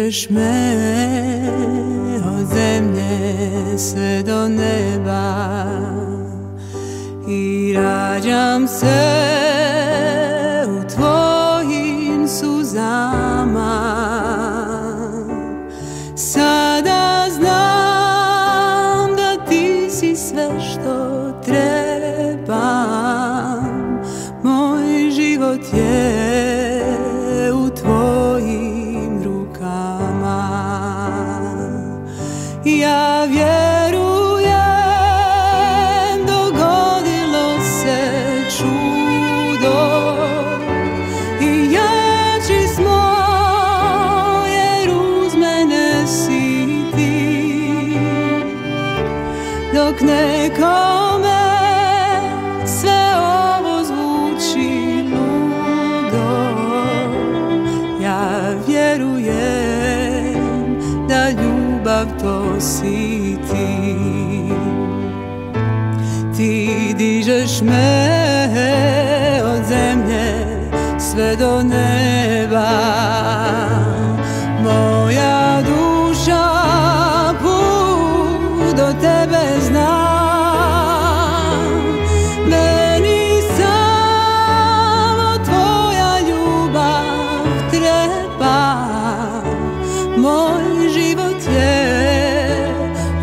dižeš me od zemlje sve do neba i rađam se u tvojim suzama. Sada znam da ti si sve što trebam, moj život je u tvojim rukama. Ja vjerujem, dogodilo se čudo i jači smo jer uz mene si ti. Dok nekome sve ovo zvuči ludo, ja vjerujem da ljubav to si ti. Ti dižeš me od zemlje sve do neba, moja duša put do tebe zna. Meni samo tvoja ljubav treba, moj život je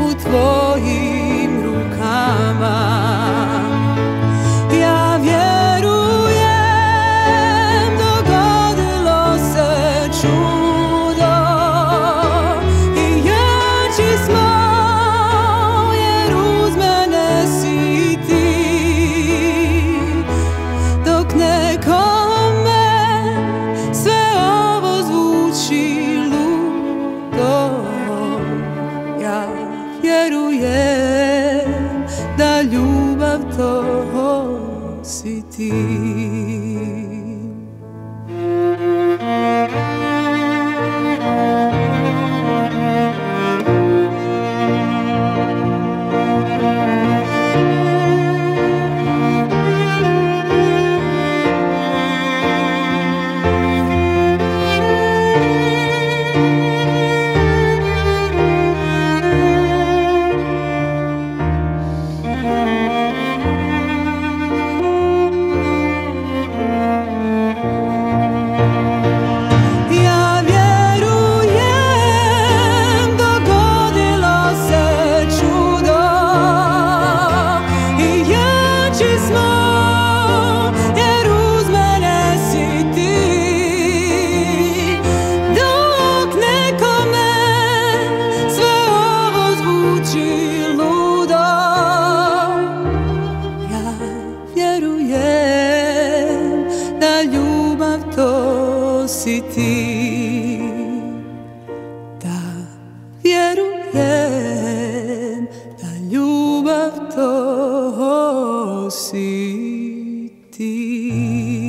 u tvojim rukama. Ja vjerujem, dogodilo se čudo i jači smo jer uz mene si ti. Dok nekome sve ovo zvuči ludo, ja vjerujem da ljubav to si ti. Si ti, da vjerujem da ljubav to si ti.